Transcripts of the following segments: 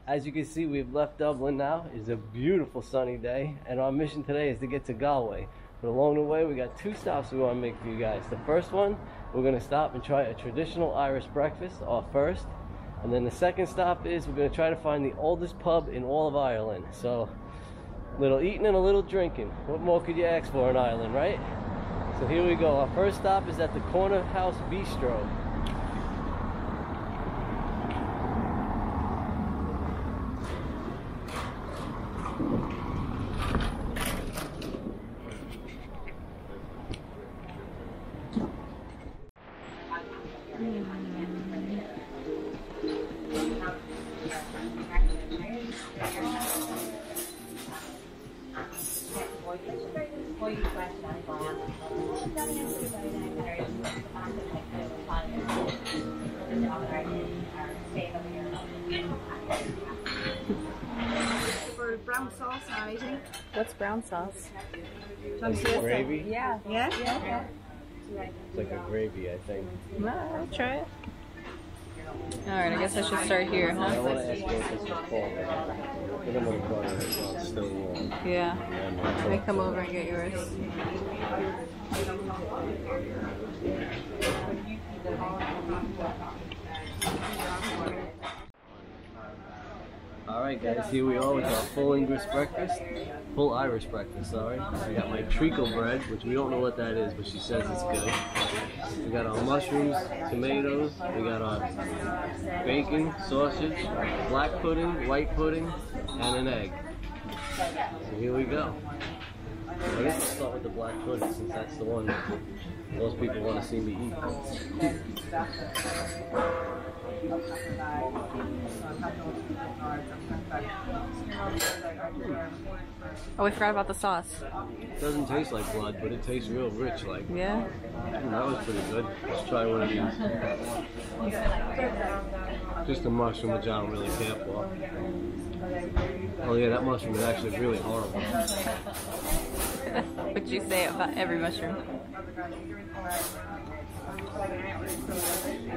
As you can see, we've left Dublin now. It's a beautiful sunny day, and our mission today is to get to Galway. But along the way, we got two stops we want to make for you guys. The first one, we're going to stop and try a traditional Irish breakfast, our first. And then the second stop is we're going to try to find the oldest pub in all of Ireland. So, a little eating and a little drinking. What more could you ask for in Ireland, right? So here we go. Our first stop is at the Corner House Bistro. For brown sauce or anything. What's brown sauce? Like gravy? Yeah. Yeah? It's like a gravy, I think. No, I'll try it. Alright, I guess I should start here, huh? I want to ask what this is called. I don't want to call it while it's still warm. Yeah. Let me come over and get yours. Alright guys, here we are with our full English breakfast. Full Irish breakfast, sorry. We got my treacle bread, which we don't know what that is, but she says it's good. We got our mushrooms, tomatoes, we got our bacon, sausage, black pudding, white pudding, and an egg. So here we go. I guess we'll start with the black pudding since that's the one that most people want to see me eat. Oh, we forgot about the sauce. It doesn't taste like blood, but it tastes real rich. Like, yeah. That was pretty good. Let's try one of these. Just the mushroom, which I don't really care for. Oh yeah, that mushroom is actually really horrible. What'd you say about every mushroom?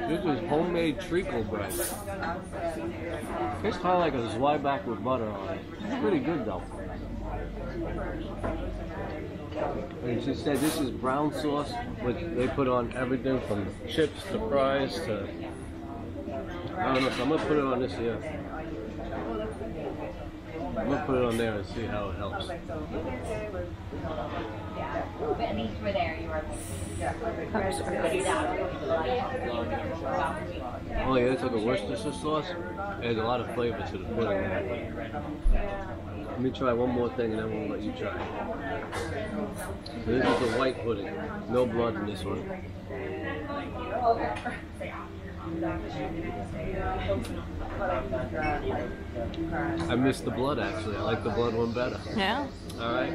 This is homemade treacle bread. It's kind of like a zwieback with butter on it. It's pretty good though. And she said this is brown sauce, which they put on everything from chips to fries to... I don't know, so I'm gonna put it on this here. I'm gonna put it on there and see how it helps. At least we're there, you were. Oh yeah, it's like a Worcestershire sauce. It adds a lot of flavor to the pudding. Let me try one more thing and then we'll let you try. So this is the white pudding. No blood in this one. I missed the blood actually. I like the blood one better. Yeah? Alright.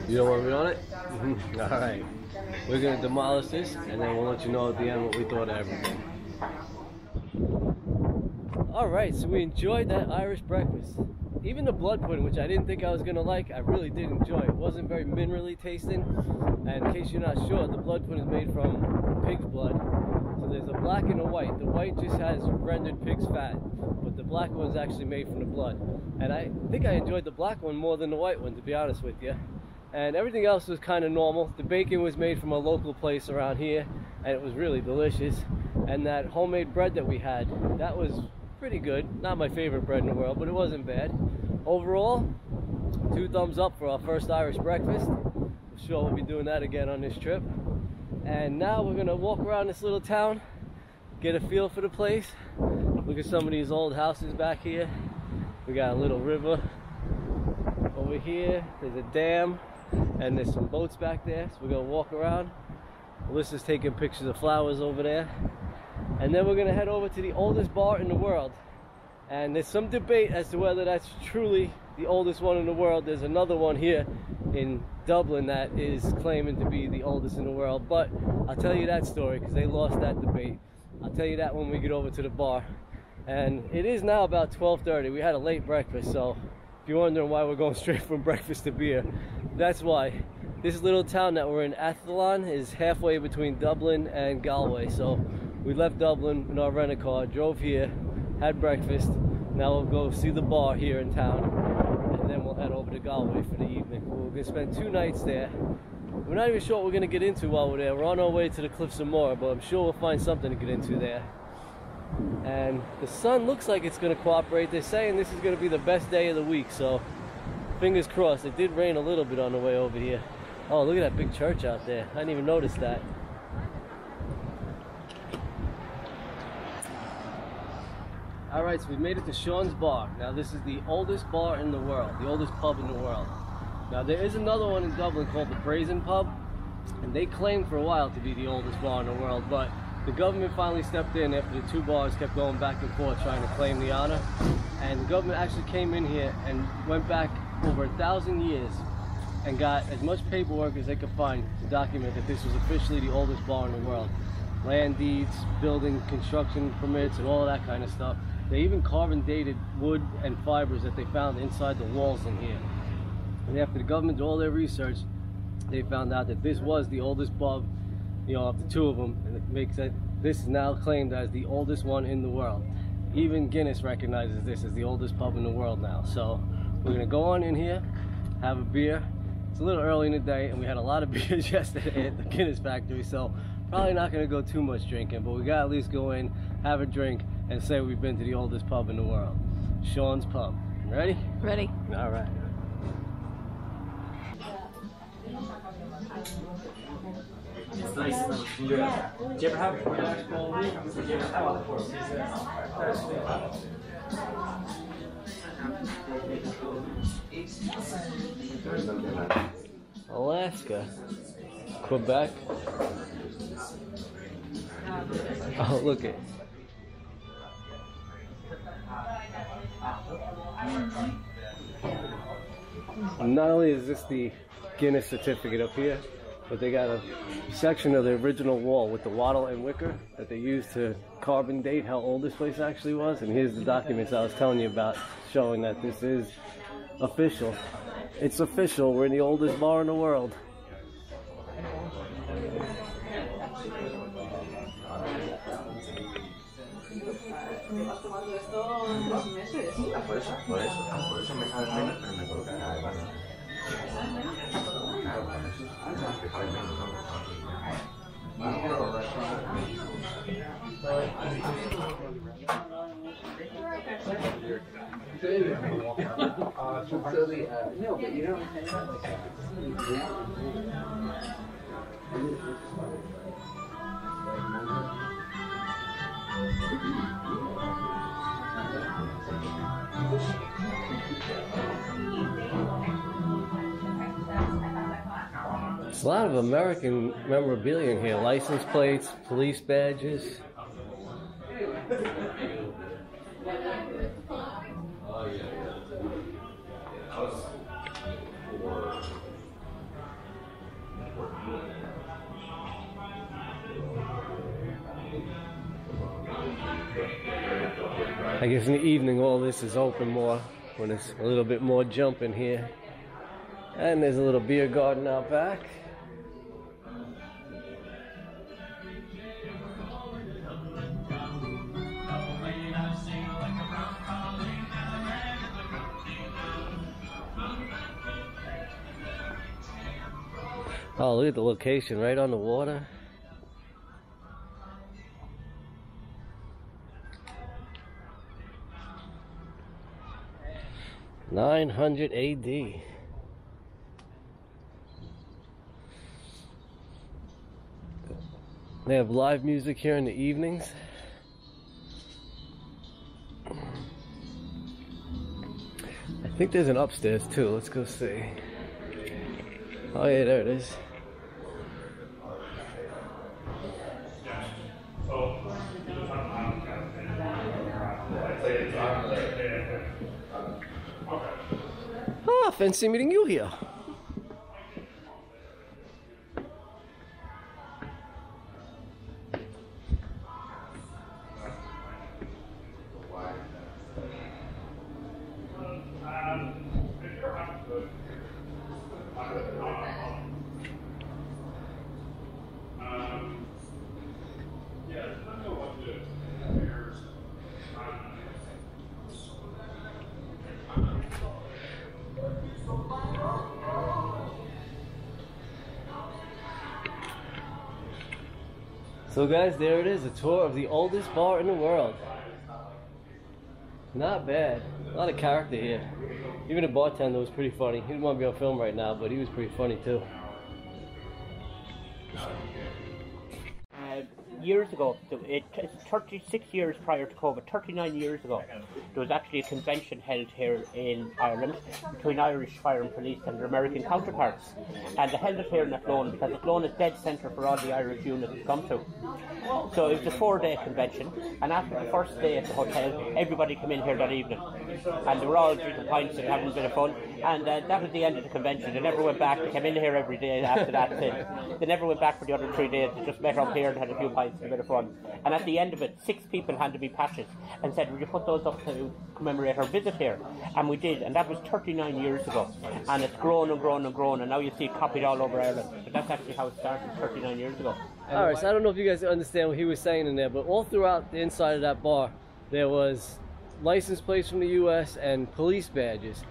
You don't want me on it? Alright. We're going to demolish this and then we'll let you know at the end what we thought of everything. Alright, so we enjoyed that Irish breakfast. Even the blood pudding, which I didn't think I was going to like, I really did enjoy. It wasn't very minerally tasting. And in case you're not sure, the blood pudding is made from pig's blood. So there's a black and a white. The white just has rendered pig's fat, but the black one is actually made from the blood. And I think I enjoyed the black one more than the white one, to be honest with you. And everything else was kind of normal. The bacon was made from a local place around here, and it was really delicious. And that homemade bread that we had, that was pretty good. Not my favorite bread in the world, but it wasn't bad. Overall, 2 thumbs up for our first Irish breakfast. I'm sure we'll be doing that again on this trip. And now we're gonna walk around this little town, get a feel for the place. Look at some of these old houses back here. We got a little river over here. There's a dam, and there's some boats back there. So we're gonna walk around. Alyssa's taking pictures of flowers over there. And then we're gonna head over to the oldest bar in the world. And there's some debate as to whether that's truly the oldest one in the world. There's another one here in Dublin that is claiming to be the oldest in the world, but I'll tell you that story because they lost that debate. I'll tell you that when we get over to the bar. And it is now about 12:30. We had a late breakfast, so if you're wondering why we're going straight from breakfast to beer, that's why. This little town that we're in, Athlone, is halfway between Dublin and Galway. So we left Dublin in our rental car, drove here, had breakfast. Now we'll go see the bar here in town, and then we'll head over to Galway for the evening. We're gonna spend 2 nights there. We're not even sure what we're gonna get into while we're there. We're on our way to the Cliffs of Moher, but I'm sure we'll find something to get into there. And the sun looks like it's gonna cooperate. They're saying this is gonna be the best day of the week, so fingers crossed. It did rain a little bit on the way over here. Oh, look at that big church out there. I didn't even notice that. Alright, so we made it to Sean's Bar. Now this is the oldest bar in the world, the oldest pub in the world. Now there is another one in Dublin called the Brazen Pub, and they claimed for a while to be the oldest bar in the world, but the government finally stepped in after the 2 bars kept going back and forth trying to claim the honor. And the government actually came in here and went back over 1,000 years and got as much paperwork as they could find to document that this was officially the oldest bar in the world. Land deeds, building, construction permits, and all that kind of stuff. They even carbon dated wood and fibers that they found inside the walls in here. And after the government did all their research, they found out that this was the oldest pub, you know, of the 2 of them, and it makes it, this is now claimed as the oldest one in the world. Even Guinness recognizes this as the oldest pub in the world now. So we're gonna go on in here, have a beer. It's a little early in the day, and we had a lot of beers yesterday at the Guinness factory, so probably not gonna go too much drinking, but we gotta at least go in, have a drink, and say we've been to the oldest pub in the world, Sean's Pub. Ready? Ready. All right. It's nice. Did you ever have it? Did you ever have it? Alaska, Quebec. Oh, look it. Not only is this the Guinness certificate up here, but they got a section of the original wall with the wattle and wicker that they used to carbon date how old this place actually was. And here's the documents I was telling you about showing that this is official. It's official. We're in the oldest bar in the world. No, but you don't. There's a lot of American memorabilia in here. License plates, police badges. I guess in the evening all this is open more, when there's a little bit more jumping here. And there's a little beer garden out back. Oh, look at the location, right on the water. $900 AD. They have live music here in the evenings. I think there's an upstairs too. Let's go see. Oh yeah, there it is. Ah, fancy meeting you here. So guys, there it is, a tour of the oldest bar in the world. Not bad. A lot of character here. Even the bartender was pretty funny. He didn't want to be on film right now, but he was pretty funny too. Years ago, it's 36 years prior to COVID, 39 years ago, there was actually a convention held here in Ireland between Irish fire and police and their American counterparts. And they held it here in Athlone because Athlone is dead centre for all the Irish units to come to. So it was a 4-day convention, and after the first day at the hotel, everybody came in here that evening. And they were all drinking pints and having a bit of fun. And that was the end of the convention. They never went back. They came in here every day after that. They never went back for the other 3 days. They just met up here and had a few pints and a bit of fun. And at the end of it, 6 people handed me patches and said, "Would you put those up to commemorate our visit here?" And we did. And that was 39 years ago. And it's grown and grown and grown. And now you see it copied all over Ireland. But that's actually how it started 39 years ago. Alright, so I don't know if you guys understand what he was saying in there, but all throughout the inside of that bar, there was license plates from the US and police badges.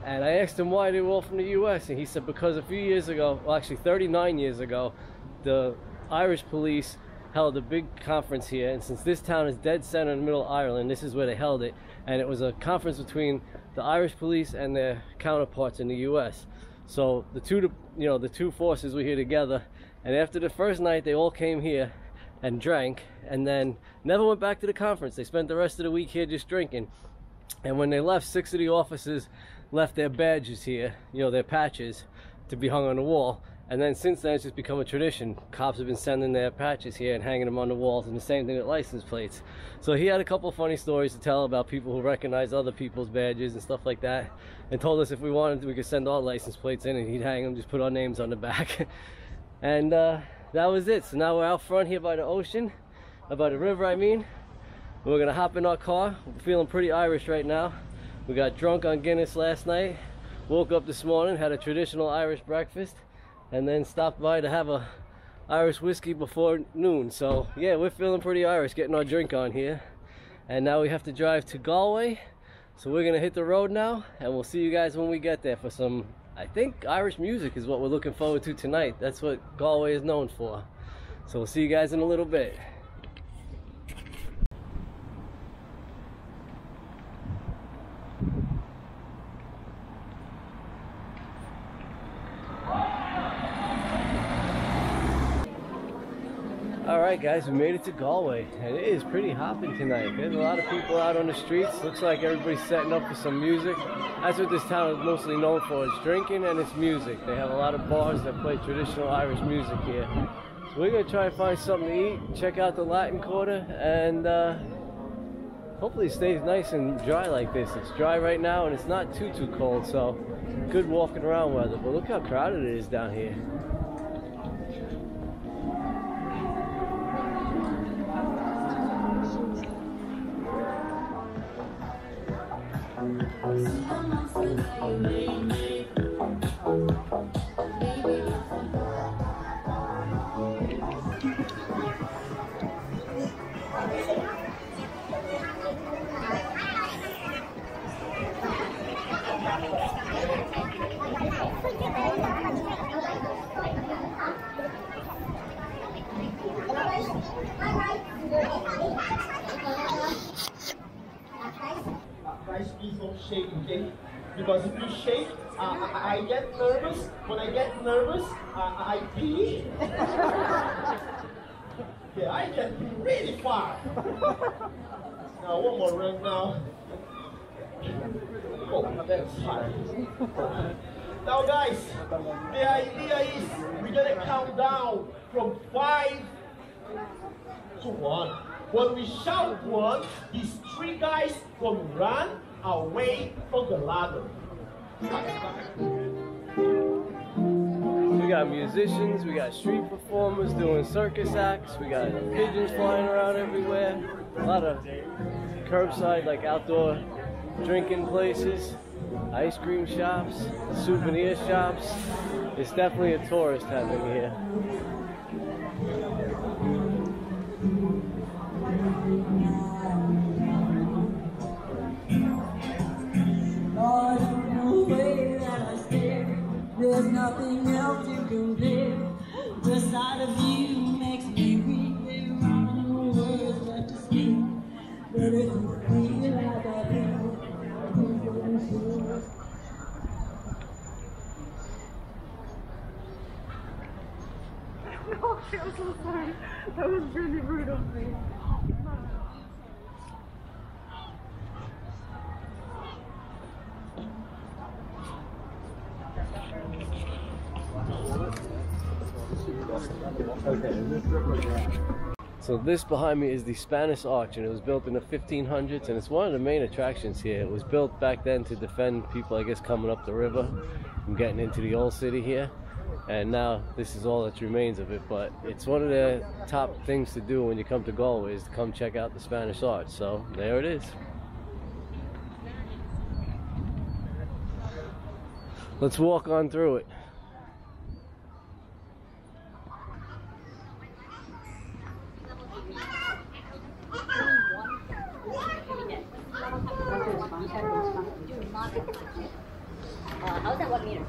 And I asked him why they were all from the US, and he said because a few years ago, well actually 39 years ago, the Irish police held a big conference here, and since this town is dead center in the middle of Ireland, this is where they held it, and it was a conference between the Irish police and their counterparts in the US. So the two forces were here together, and after the first night they all came here and drank, and then never went back to the conference. They spent the rest of the week here just drinking. And when they left, 6 of the officers left their badges here, their patches, to be hung on the wall. And then since then, it's just become a tradition. Cops have been sending their patches here and hanging them on the walls, and the same thing with license plates. So he had a couple of funny stories to tell about people who recognize other people's badges and stuff like that, and told us if we wanted to, we could send our license plates in and he'd hang them, just put our names on the back. And that was it. So now we're out front here by the ocean, by the river I mean. We're gonna hop in our car. We're feeling pretty Irish right now. We got drunk on Guinness last night, woke up this morning, had a traditional Irish breakfast, and then stopped by to have a Irish whiskey before noon. So yeah, we're feeling pretty Irish, getting our drink on here. And now we have to drive to Galway. So we're gonna hit the road now, and we'll see you guys when we get there for some, I think, Irish music is what we're looking forward to tonight. That's what Galway is known for. So we'll see you guys in a little bit. Alright guys, we made it to Galway, and it is pretty hopping tonight. There's a lot of people out on the streets. Looks like everybody's setting up for some music. That's what this town is mostly known for, it's drinking and it's music. They have a lot of bars that play traditional Irish music here. So we're going to try and find something to eat, check out the Latin Quarter, and hopefully it stays nice and dry like this. It's dry right now and it's not too cold, so good walking around weather. But look how crowded it is down here. Guys, please don't shake, okay? Because if you shake, I get nervous. When I get nervous, I pee. Yeah, I get really far. Now, one more round now. Oh, that's hard. Now, guys, the idea is we're gonna count down from 5 to 1. When we shout 1, these 3 guys will run away from the ladder. We got musicians, we got street performers doing circus acts, we got pigeons flying around everywhere, a lot of curbside, like outdoor drinking places, ice cream shops, souvenir shops. It's definitely a tourist happening here. There's nothing else you compare. The sight of you makes me weak. I'm so sorry. That was really rude of me. So this behind me is the Spanish Arch, and it was built in the 1500s, and it's one of the main attractions here. It was built back then to defend people, I guess, coming up the river from getting into the old city here. And now this is all that remains of it, but it's one of the top things to do when you come to Galway, is to come check out the Spanish Arch. So there it is. Let's walk on through it. How's that 1 meter?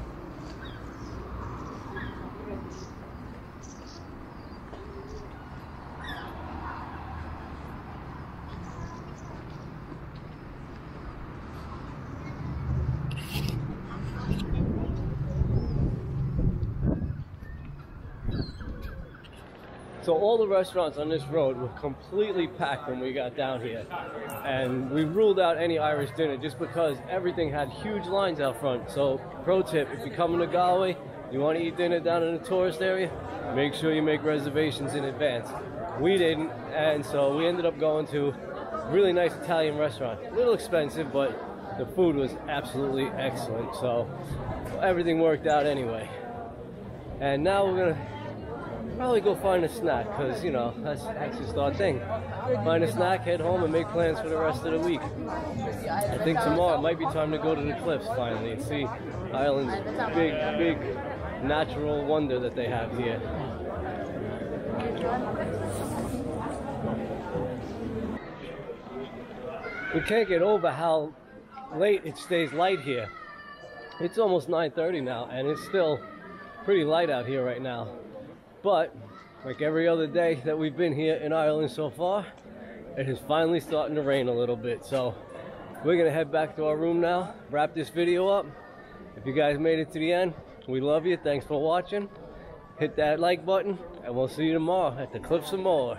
So all the restaurants on this road were completely packed when we got down here. And we ruled out any Irish dinner just because everything had huge lines out front. So pro tip, if you're coming to Galway, you want to eat dinner down in the tourist area, make sure you make reservations in advance. We didn't, and so we ended up going to a really nice Italian restaurant. A little expensive, but the food was absolutely excellent. So everything worked out anyway. And now we're gonna probably go find a snack, because, you know, that's just our thing. Find a snack, head home, and make plans for the rest of the week. I think tomorrow it might be time to go to the cliffs finally and see Ireland's big natural wonder that they have here. We can't get over how late it stays light here. It's almost 9:30 now, and it's still pretty light out here right now. But, like every other day that we've been here in Ireland so far, it is finally starting to rain a little bit. So we're gonna head back to our room now, wrap this video up. If you guys made it to the end, we love you. Thanks for watching. Hit that like button, and we'll see you tomorrow at the cliffs some more.